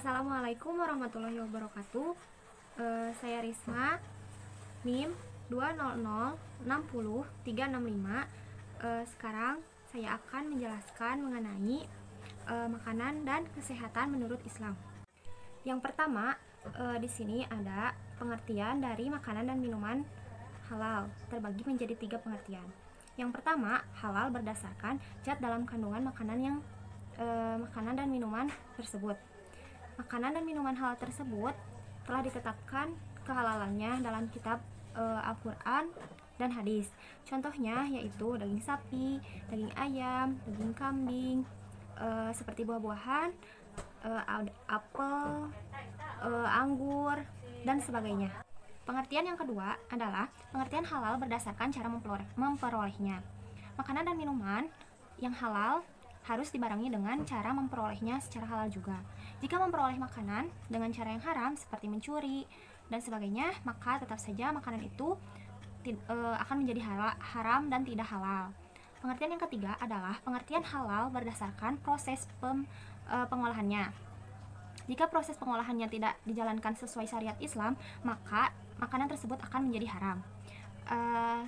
Assalamualaikum warahmatullahi wabarakatuh. Saya Risma, NIM 200600365. Sekarang saya akan menjelaskan mengenai makanan dan kesehatan menurut Islam. Yang pertama, di sini ada pengertian dari makanan dan minuman halal, terbagi menjadi 3 pengertian. Yang pertama, halal berdasarkan zat dalam kandungan makanan dan minuman tersebut. Makanan dan minuman halal tersebut telah ditetapkan kehalalannya dalam kitab Al-Quran dan hadis. Contohnya yaitu daging sapi, daging ayam, daging kambing, seperti buah-buahan, apel, anggur, dan sebagainya. Pengertian yang kedua adalah pengertian halal berdasarkan cara memperolehnya. Makanan dan minuman yang halal harus dibarengi dengan cara memperolehnya secara halal juga. Jika memperoleh makanan dengan cara yang haram seperti mencuri dan sebagainya, maka tetap saja makanan itu akan menjadi haram dan tidak halal. Pengertian yang ketiga adalah pengertian halal berdasarkan proses pengolahannya. Jika proses pengolahannya tidak dijalankan sesuai syariat Islam, maka makanan tersebut akan menjadi haram.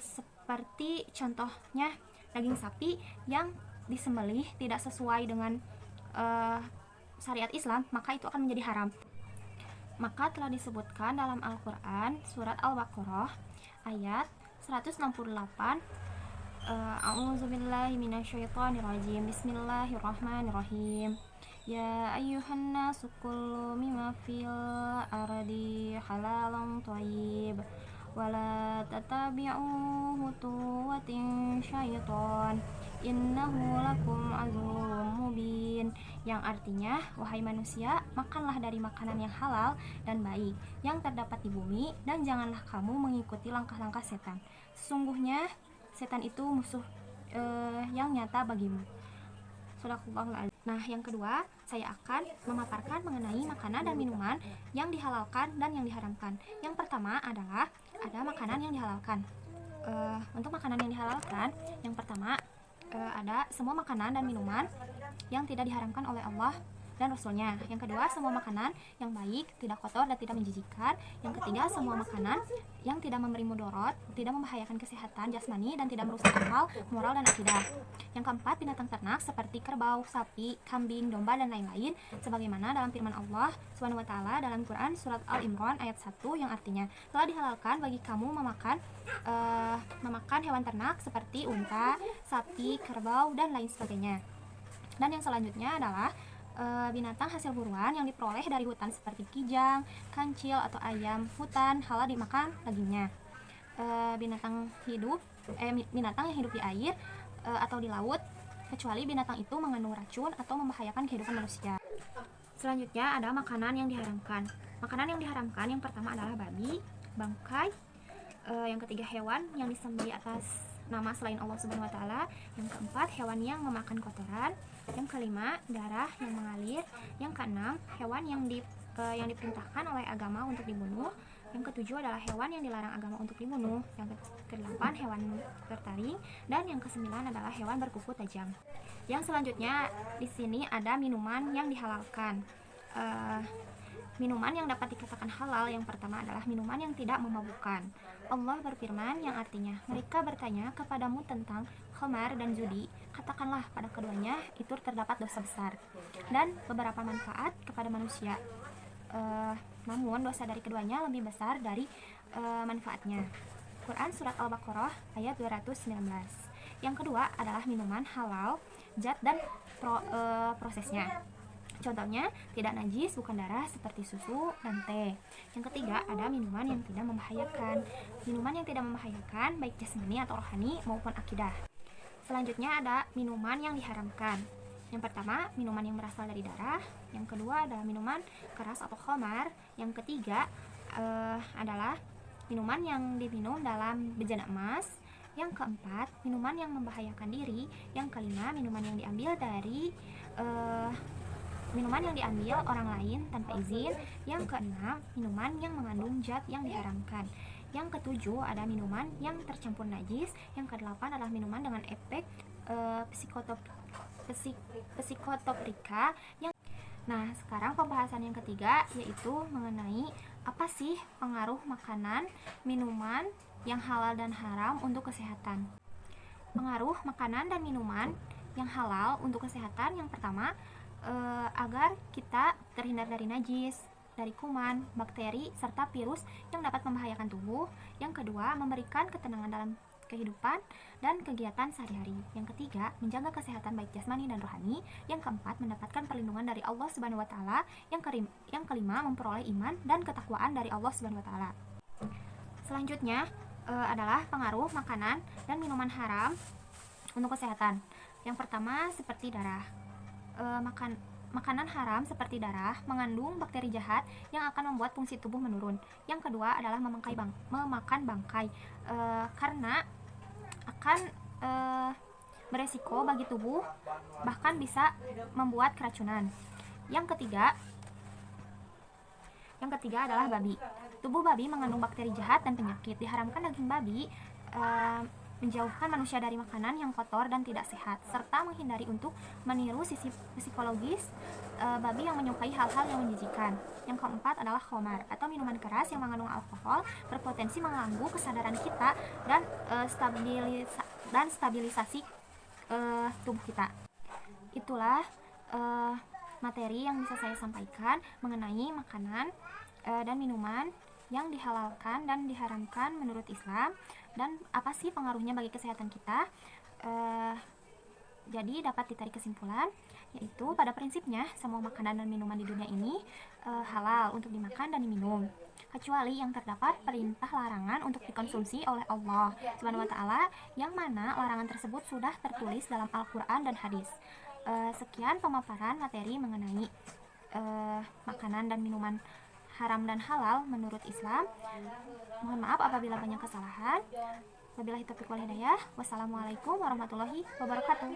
Seperti contohnya daging sapi yang disembelih tidak sesuai dengan syariat Islam, maka itu akan menjadi haram. Maka telah disebutkan dalam Al-Quran surat Al-Baqarah ayat 168, A'udzubillahi minasyaitonirrajim, Bismillahirrahmanirrahim. Ya ayyuhan nasu kullu mimma fil ardi halalan thayyib wala tatabi'u khutuwatin syaiton innahu lakum aduwwum mubin, yang artinya, wahai manusia, makanlah dari makanan yang halal dan baik yang terdapat di bumi, dan janganlah kamu mengikuti langkah-langkah setan. Sesungguhnya setan itu musuh yang nyata bagimu. Sadaqallahul azim. Nah, yang kedua, saya akan memaparkan mengenai makanan dan minuman yang dihalalkan dan yang diharamkan. Yang pertama adalah ada makanan yang dihalalkan. Untuk makanan yang dihalalkan, yang pertama ada semua makanan dan minuman yang tidak diharamkan oleh Allah dan Rasulnya. Yang kedua, semua makanan yang baik, tidak kotor dan tidak menjijikkan. Yang ketiga, semua makanan yang tidak memberi mudarat, tidak membahayakan kesehatan jasmani dan tidak merusak akal, moral dan akidah. Yang keempat, binatang ternak seperti kerbau, sapi, kambing, domba dan lain-lain, sebagaimana dalam firman Allah Subhanahu wa taala dalam Quran surat Al-Imran ayat 1 yang artinya, telah dihalalkan bagi kamu memakan hewan ternak seperti unta, sapi, kerbau dan lain sebagainya. Dan yang selanjutnya adalah binatang hasil buruan yang diperoleh dari hutan seperti kijang, kancil atau ayam hutan halal dimakan dagingnya. Binatang yang hidup di air atau di laut, kecuali binatang itu mengandung racun atau membahayakan kehidupan manusia. Selanjutnya ada makanan yang diharamkan. Makanan yang diharamkan yang pertama adalah babi, bangkai, yang ketiga hewan yang disembelih atas nama selain Allah Subhanahu wa taala, yang keempat hewan yang memakan kotoran, yang kelima darah yang mengalir, yang keenam hewan yang diperintahkan oleh agama untuk dibunuh, yang ketujuh adalah hewan yang dilarang agama untuk dibunuh, yang kedelapan hewan bertaring, dan yang kesembilan adalah hewan berkuku tajam. Yang selanjutnya di sini ada minuman yang dihalalkan. Minuman yang dapat dikatakan halal yang pertama adalah minuman yang tidak memabukkan. Allah berfirman yang artinya, mereka bertanya kepadamu tentang khamar dan judi, katakanlah pada keduanya itu terdapat dosa besar dan beberapa manfaat kepada manusia, namun dosa dari keduanya lebih besar dari manfaatnya. Quran surat Al-Baqarah ayat 219. Yang kedua adalah minuman halal, zat dan prosesnya. Contohnya, tidak najis, bukan darah, seperti susu dan teh. Yang ketiga, ada minuman yang tidak membahayakan. Minuman yang tidak membahayakan, baik jasmani atau rohani maupun akidah. Selanjutnya ada minuman yang diharamkan. Yang pertama, minuman yang berasal dari darah. Yang kedua adalah minuman keras atau khamar. Yang ketiga adalah minuman yang diminum dalam bejana emas. Yang keempat, minuman yang membahayakan diri. Yang kelima, minuman yang diambil orang lain tanpa izin. Yang keenam, minuman yang mengandung zat yang diharamkan. Yang ketujuh, ada minuman yang tercampur najis. Yang kedelapan adalah minuman dengan efek psikotoprika. Nah, sekarang pembahasan yang ketiga yaitu mengenai apa sih pengaruh makanan, minuman yang halal dan haram untuk kesehatan. Pengaruh makanan dan minuman yang halal untuk kesehatan yang pertama, agar kita terhindar dari najis, dari kuman, bakteri, serta virus yang dapat membahayakan tubuh. Yang kedua, memberikan ketenangan dalam kehidupan dan kegiatan sehari-hari. Yang ketiga, menjaga kesehatan baik jasmani dan rohani. Yang keempat, mendapatkan perlindungan dari Allah Subhanahu wa taala. Yang kelima, memperoleh iman dan ketakwaan dari Allah Subhanahu wa taala. Selanjutnya adalah pengaruh makanan dan minuman haram untuk kesehatan. Yang pertama, seperti darah. Makanan haram seperti darah mengandung bakteri jahat yang akan membuat fungsi tubuh menurun. Yang kedua adalah memakan bangkai, karena akan beresiko bagi tubuh, bahkan bisa membuat keracunan. Yang ketiga adalah babi. Tubuh babi mengandung bakteri jahat dan penyakit. Diharamkan daging babi, menjauhkan manusia dari makanan yang kotor dan tidak sehat, serta menghindari untuk meniru sisi psikologis babi yang menyukai hal-hal yang menjijikan. Yang keempat adalah khamar atau minuman keras yang mengandung alkohol, berpotensi mengganggu kesadaran kita dan stabilisasi tubuh kita. Itulah materi yang bisa saya sampaikan mengenai makanan dan minuman yang dihalalkan dan diharamkan menurut Islam, dan apa sih pengaruhnya bagi kesehatan kita. Jadi dapat ditarik kesimpulan, yaitu pada prinsipnya semua makanan dan minuman di dunia ini halal untuk dimakan dan diminum, kecuali yang terdapat perintah larangan untuk dikonsumsi oleh Allah Subhanahu wa taala, yang mana larangan tersebut sudah tertulis dalam Al-Qur'an dan hadis. Sekian pemaparan materi mengenai makanan dan minuman haram dan halal menurut Islam. Mohon maaf apabila banyak kesalahan. Wabillahi taufiq wal hidayah. Wassalamualaikum warahmatullahi wabarakatuh.